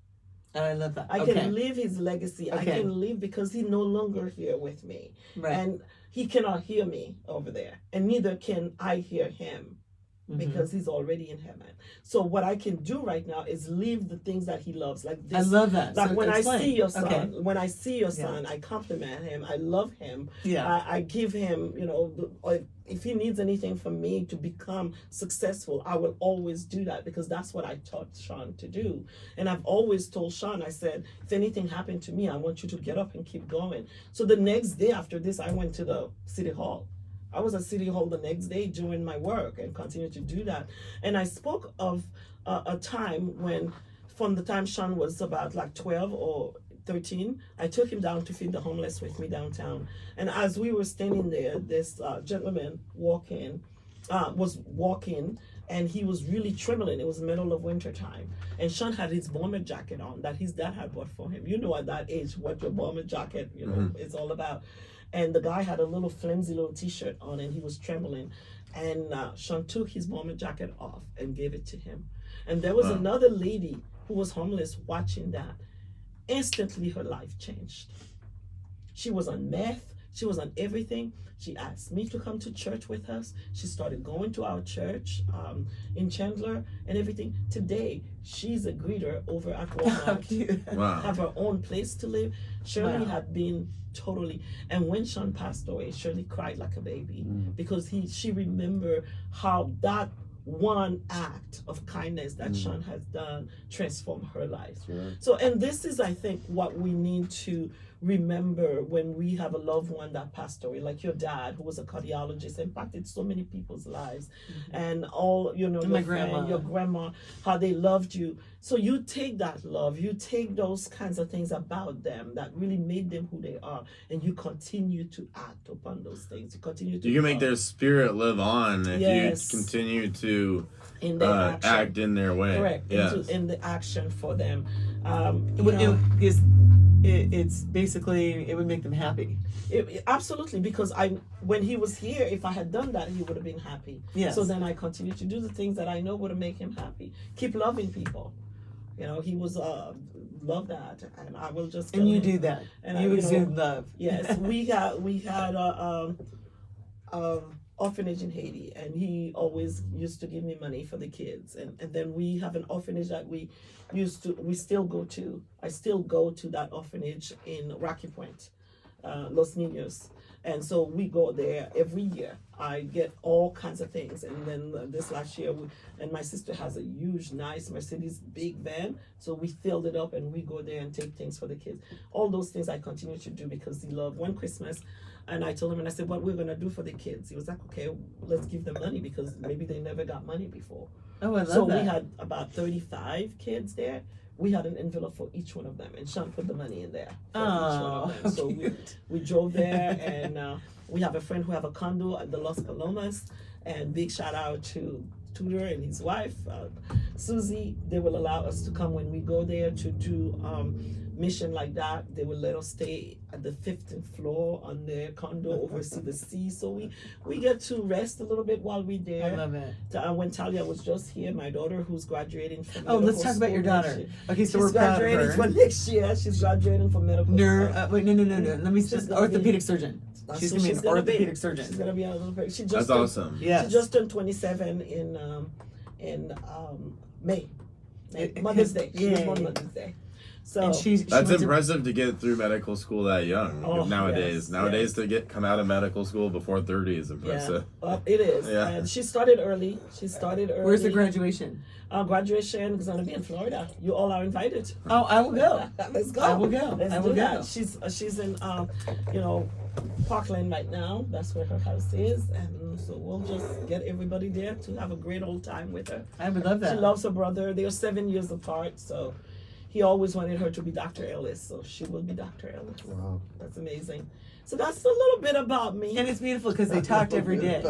I love that. I can live his legacy. Okay. I can live because he's no longer here with me. Right. And he cannot hear me over there. And neither can I hear him because he's already in heaven. So what I can do right now is leave the things that he loves. Like this. I love that. Like so when explain. I see your son, I compliment him. I love him. Yeah. I give him, if he needs anything from me to become successful, I will always do that because that's what I taught Sean to do. And I've always told Sean, I said, if anything happened to me, I want you to get up and keep going. So the next day after this, I went to the city hall. I was at City Hall the next day doing my work and continued to do that. And I spoke of a time when, from the time Sean was about like 12 or 13, I took him down to feed the homeless with me downtown. And as we were standing there, this gentleman was walking, and he was really trembling. It was the middle of winter time. And Sean had his bomber jacket on that his dad had bought for him. You know at that age what your bomber jacket, is all about. And the guy had a little flimsy little t-shirt on, and he was trembling. And Sean took his bomber jacket off and gave it to him. And there was another lady who was homeless watching that. Instantly, her life changed. She was on meth. She was on everything. She asked me to come to church with us. She started going to our church in Chandler and everything. Today, she's a greeter over at Walmart. Wow. Have her own place to live. Shirley had been totally, and when Sean passed away, Shirley cried like a baby because she remembered how that one act of kindness that Sean has done transformed her life. Sure. So, and this is, I think, what we need to remember when we have a loved one that passed away, like your dad, who was a cardiologist, impacted so many people's lives, and all, your grandma, how they loved you. So you take that love, you take those kinds of things about them that really made them who they are, and you continue to act upon those things. You can make their spirit live on if you continue to in their act in their way. Correct. Yes. In the action for them. It's basically, it would make them happy. Absolutely, because when he was here, if I had done that, he would have been happy. Yes. So then I continue to do the things that I know would make him happy. Keep loving people. He was love that, and I will just. And you do that. And you exude love. Yes, we had a orphanage in Haiti, and he always used to give me money for the kids, and then we have an orphanage that we still go to. I still go to that orphanage in Rocky Point, Los Niños, and so we go there every year. I get all kinds of things, and then this last year, and my sister has a huge, nice Mercedes big van, so we filled it up, and we go there and take things for the kids. All those things I continue to do because he loved. One Christmas, and I told him, and I said, what we're going to do for the kids? He was like, okay, let's give them money because maybe they never got money before. Oh, I love so that. We had about 35 kids there. We had an envelope for each one of them, and Sean put the money in there for each one of them. So we drove there, and we have a friend who have a condo at the Los Palomas, and big shout out to Tudor and his wife, Susie. They will allow us to come when we go there to do mission like that, they would let us stay at the 15th floor on their condo oversee the sea. So we get to rest a little bit while we're there. I love it. When Talia was just here, my daughter who's graduating from Oh, let's medical talk about your school next daughter. year. Okay, so She's we're proud of graduating her. for next year. She's graduating from medical Wait, no. Let me She's just gonna be- orthopedic surgeon. She's So gonna be an gonna orthopedic She's surgeon. gonna be an orthopedic. She just That's turned- awesome. Yes. She just turned 27 in May. Mother's Day. She was Yay. born Mother's Day. So And she That's went to- impressive to get through medical school that young. Oh, nowadays, yes. to come out of medical school before 30 is impressive. It is. Yeah. And she started early. Where's the graduation? Graduation is going to be in Florida. You all are invited. Oh, I will go. Let's go. I will go. Let's I will do that. go. She's in Parkland right now. That's where her house is, and so we'll just get everybody there to have a great old time with her. I would love that. She loves her brother. They are 7 years apart, so he always wanted her to be Dr. Ellis, so she will be Dr. Ellis. Wow. That's amazing. So that's a little bit about me. And it's beautiful because they talked every day.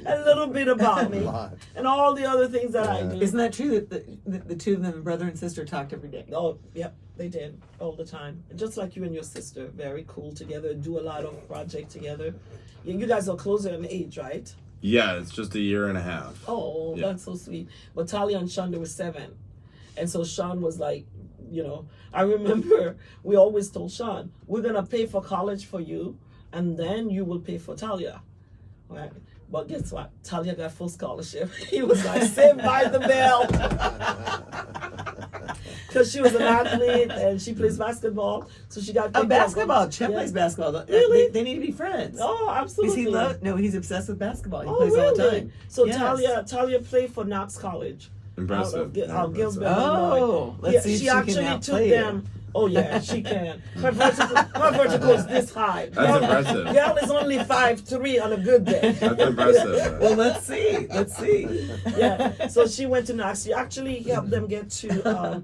A little bit about me. A lot. And all the other things that I Yeah. do. Isn't that true that the two of them, brother and sister, talked every day? Oh, yep, they did all the time. And just like you and your sister, very cool together, do a lot of projects together. You guys are closer in age, right? Yeah, it's just a year and a half. Oh, Yeah. that's so sweet. But Talia and Sean, they were 7. And so Sean was like, I remember we always told Sean, we're going to pay for college for you, and then you will pay for Talia. Right? But guess what? Talia got full scholarship. He was like, saved by the bell. Because she was an athlete and she plays basketball. So she got Oh, picked up. basketball. Chet Yeah. plays basketball. Really? They need to be friends. Oh, Because absolutely. he's obsessed with basketball. He Oh, plays all the really? time. So Yes. Talia played for Knox College. Impressive. Out of Gillsboro, Oh, Illinois. let's see if she can actually outplay took them. Oh yeah, she can. Her vertical is this high. That's impressive. Girl is only 5'3" on a good day. That's impressive. Well, let's see. Yeah. So she went to Knox. She actually helped them get to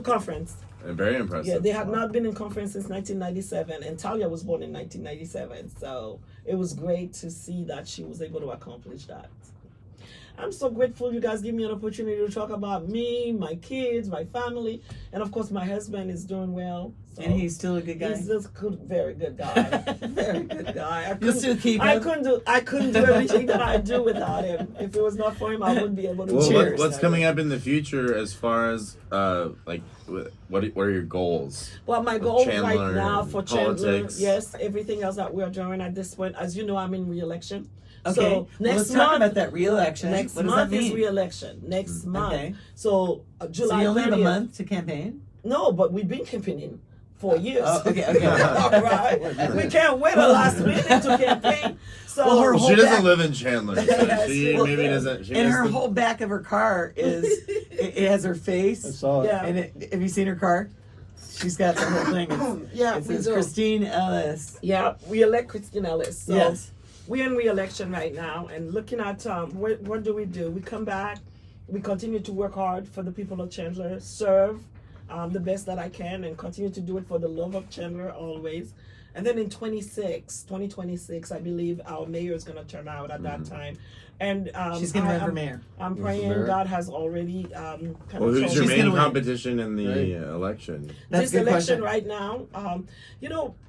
conference. Very impressive. Yeah, they had not been in conference since 1997, and Talia was born in 1997. So it was great to see that she was able to accomplish that. I'm so grateful you guys give me an opportunity to talk about me, my kids, my family, and of course my husband is doing well. So And he's still a good guy. he's just good, very good guy, very good guy. You'll still keep I him? couldn't do everything that I do without him. If it was not for him, I wouldn't be able to. Well, do Cheers. what's it. coming up in the future as far as what are your goals? Well, my goal Chandler right now for Chandler, politics. yes, everything else that we're doing at this point, as you know, I'm in re-election. Okay. So Well, next let's month, talk about that re-election. Next What does month that is mean? re-election. Next month. Okay. So So July you only have a 30th. month to campaign? No, but we've been campaigning for years. Oh, okay. All right. We can't wait a last minute to campaign. So Well, her Well, whole she doesn't back- live in Chandler, so Yes, she well, maybe yeah. doesn't. She And has her to- whole back of her car is it has her I face. saw it. Yeah. And have you seen her car? She's got the whole thing. Yeah, It we says do. Christine Ellis. Yeah, we elect Christine Ellis. So Yes. we're in re-election right now, and looking at what do? We come back, we continue to work hard for the people of Chandler, serve the best that I can, and continue to do it for the love of Chandler always. And then in 2026, I believe our mayor is going to turn out at that time. And She's going to run for mayor. I'm Who's the praying mayor? God has already kind Well, of who's told your She's me- main gonna win. competition in the Right. election? That's this a good election question. right now,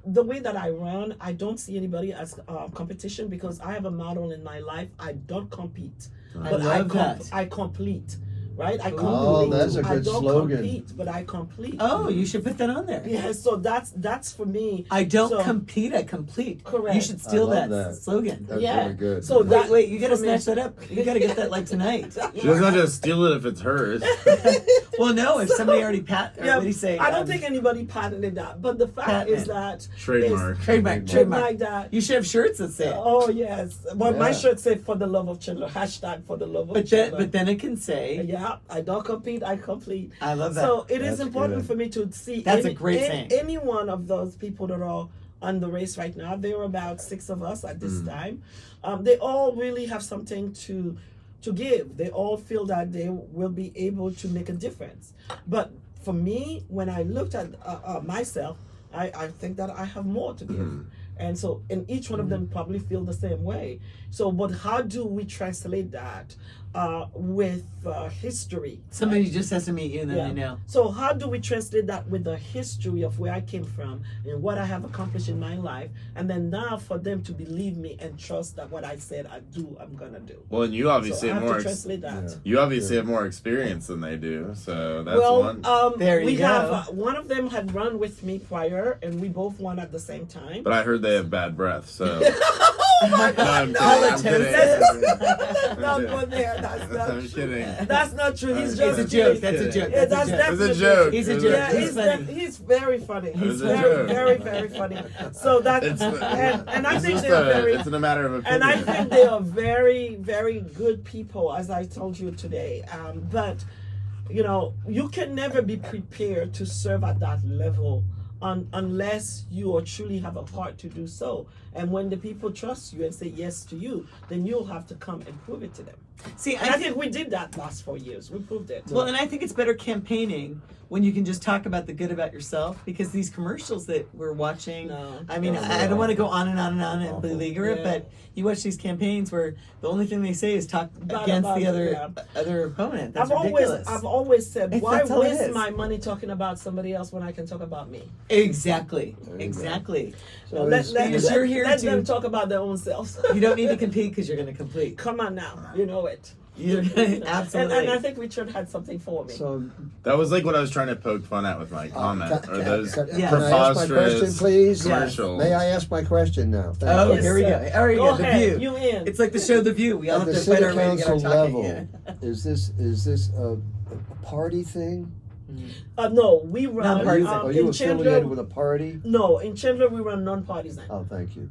the way that I run, I don't see anybody as competition because I have a model in my life. I don't compete, I but love that. I complete. Right? I complete. Oh, that's a I good don't slogan. compete, but I complete. Oh, you should put that on there. Yeah, so that's for me. I don't So- compete, I complete. Correct. You should steal I love that, that. slogan. That's Yeah. really good. So that Wait, you gotta for me- snatch that up. You gotta get that like tonight. She doesn't have to steal it if it's hers. Well, no, if somebody already what do you say? I don't think anybody patented that, but the fact is Patent. that Trademark. Trademark. trademark that. You should have shirts that say it. Oh yes, but my Yeah. shirt say "For the love of Chandler." Hashtag "For the love of But Chandler." then it can say, Yeah, I don't compete, I complete. I love that. So it is That's important good. for me to see That's a great saying. any one of those people that are on the race right now. There are about 6 of us at this time. They all really have something to give. They all feel that they will be able to make a difference. But for me, when I looked at myself, I think that I have more to give. And so, and each one of them probably feel the same way. So, but how do we translate that with history? Somebody right? just has to meet you and then they know. So how do we translate that with the history of where I came from and what I have accomplished in my life, and then now for them to believe me and trust that what I said I'm gonna do. Well, and you obviously So I have have more. to translate that. You obviously have more experience than they do, so that's Well, one. There you we go. have one of them had run with me prior, and we both won at the same time. But I heard they have bad breath, so. Oh my No, God! I'm No, kidding. let's not go there. That's not I'm true. kidding. That's not true. He's It's just It's a joke. kidding. That's a joke. Yeah, That's a joke. definitely It's a joke. He's a It's joke. Yeah, He's funny. he's very funny. He's It's a very, joke. very, very funny. So that, and I It's think just they're very, it's a matter of opinion. and I think they are very, very good people, as I told you today. But you know, you can never be prepared to serve at that level unless you truly have a heart to do so. And when the people trust you and say yes to you, then you'll have to come and prove it to them. See, And I think we did that last 4 years. We proved it. well, and I think it's better campaigning when you can just talk about the good about yourself, because these commercials that we're watching, No. I mean, Oh, I yeah. don't want to go on and on and on and Awful. belabor it, Yeah. but you watch these campaigns where the only thing they say is talk Bad against about the it, other yeah. other opponent. That's I've ridiculous. always said, why that's all it waste is. my money talking about somebody else when I can talk about me? Exactly. There you go. Exactly. So Let because you're here let to- them talk about their own selves. You don't need to compete because you're going to complete. Come on now, you know it. You're absolutely. And I think Richard had something for me. So, That was like what I was trying to poke fun at with my comment, or those Yeah. Can I ask my question, preposterous please? commercials. May I ask my question now? Thank Oh, you. Yes, here we go. sir. All right, Go yeah, The ahead, View. you in. It's like the show The View. We all At have the to fight city our way to get our council talking. level, Yeah. is this a party thing? No, we run Non-partisan. Are you in affiliated Chandler. with a party? No, in Chandler we run non-partisan Oh, thank you.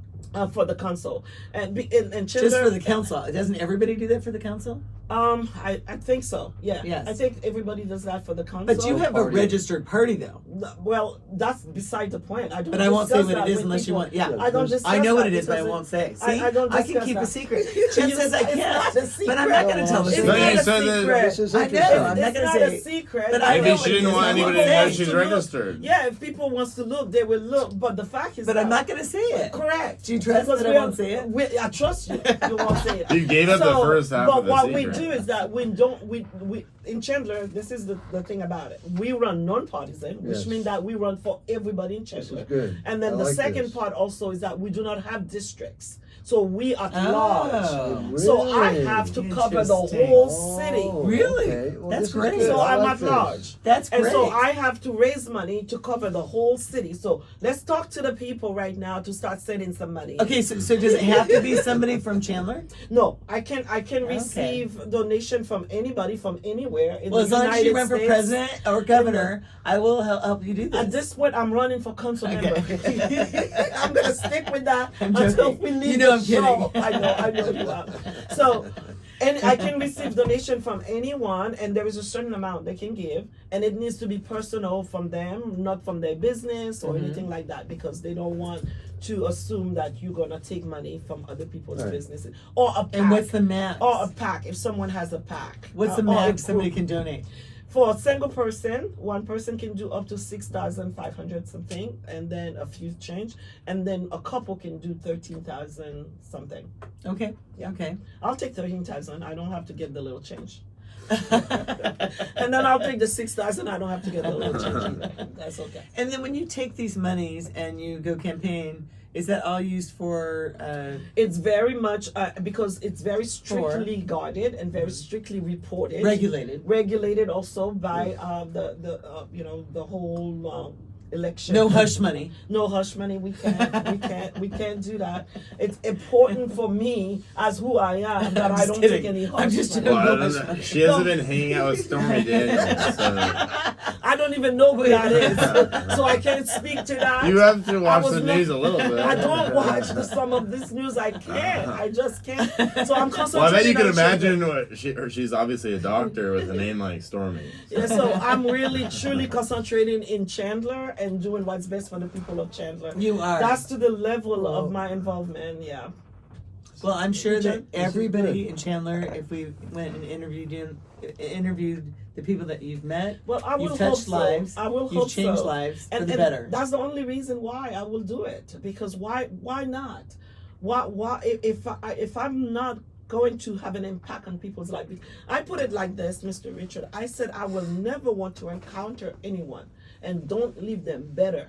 for the council, and in Chandler. Just for the council. Doesn't everybody do that for the council? I think so. Yeah. Yes. I think everybody does that for the council. But you have a Party. registered party, though. Well, that's beside the point. I don't. But I won't say discuss what that it is with unless you people. want. Yeah. Yeah. I don't discuss I know what that it is, but I because won't say. See, I don't can discuss keep a that. secret. Jen says I It's can't, not a but I'm not going to secret. tell the It's secret. not a So the- secret. This is I know, interesting. I'm not It's gonna not say- a secret. but I I Maybe know she it didn't is. want I anybody won't to know say. she's To look. registered. Yeah, if people wants to look, they will look. But the fact is, But I'm not going to say it. correct. Do you trust Because that I we won't are- say it? I trust you. You won't say it. You gave up the first half but of the what secret. we do is that we don't we in Chandler. This is the thing about it. We run non-partisan, which Yes. means that we run for everybody in This Chandler. is good. And then I the like second this. part also is that we do not have districts. So we are Oh. large. So I Really? have to cover the Interesting. whole city. Oh, Really? okay. Well, That's this is great. good. So I I'm like at this. large. That's great. And so I have to raise money to cover the whole city. So let's talk to the people right now to start sending some money. Okay, so does it have to be somebody from Chandler? No, I can receive donation from anybody from anywhere in Well, the as long United as you run for States. president or governor, I will help you do this. At this point, I'm running for council Okay. member. I'm gonna stick with that I'm until joking. we leave You know the I'm show. kidding. I know you are. So, and I can receive donation from anyone, and there is a certain amount they can give, and it needs to be personal from them, not from their business or anything like that, because they don't want to assume that you're gonna take money from other people's Right. businesses or a pack. And what's the max? or a pack if someone has a pack. What's the or a max somebody group. can donate? For a single person, one person can do up to 6,500 something, and then a few change, and then a couple can do 13,000 something. Okay. Yeah. Okay. I'll take 13,000. I don't have to get the little change. And then I'll take the 6,000. I don't have to get the little change either. That's okay. And then when you take these monies and you go campaign, is that all used for? It's very much because it's very strictly guarded and very strictly reported, regulated also by the whole election. No hush money. No hush money. We can't do that. It's important for me as who I am that I'm I just don't kidding. take any hush I'm just money. Well, I No, don't that's know. fine. She hasn't been hanging out with Stormy Daniels, so I don't even know who that is, so I can't speak to that. you have to watch was the not- news a little bit. I don't watch some of this news. I can't. I just can't. So I'm concentrating. Well, I bet you can on children. imagine what she's obviously a doctor with a name like Stormy. Yeah, so I'm really truly concentrating in Chandler and doing what's best for the people of Chandler. You are. That's to the level of my involvement. Yeah. Well, I'm sure that This is everybody good. in Chandler, if we went and interviewed the people that you've met, Well, I will you've hope touched so. lives, I will you've hope changed so. lives for And the better. that's the only reason why I will do it. Because why not? Why if I'm not going to have an impact on people's life? I put it like this, Mr. Richard. I said I will never want to encounter anyone and don't leave them better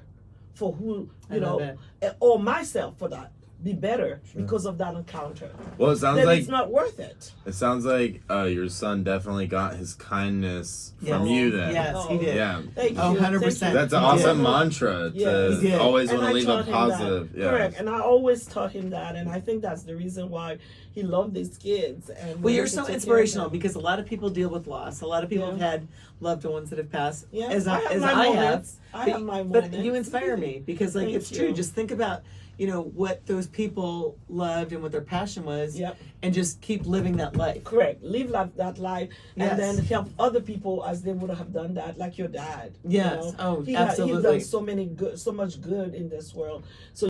for who I love or myself for that. Be better because of that encounter. Well, it sounds Then like it's not worth it. it sounds like your son definitely got his kindness from Yes. you. Then, Yes, he did. yeah, Thank you. Oh, Thank 100%. you. that's an He awesome did. mantra He to did. always And want I to leave a taught him positive. that. Yeah, Correct. And I always taught him that, and I think that's the reason why he loved these kids. And Well, you're wanted to so take care of inspirational them. because a lot of people deal with loss. A lot of people Yeah. have had loved ones that have passed, Yeah, as I have as my I have. moments. I have my But moments. you inspire me because, like, Thank it's true. you. Just think about, what those people loved and what their passion was, Yep. and just keep living that life. Correct. Live that life, Yes. and then help other people as they would have done that, like your dad. Yes. Oh, He's absolutely. done so much good in this world. So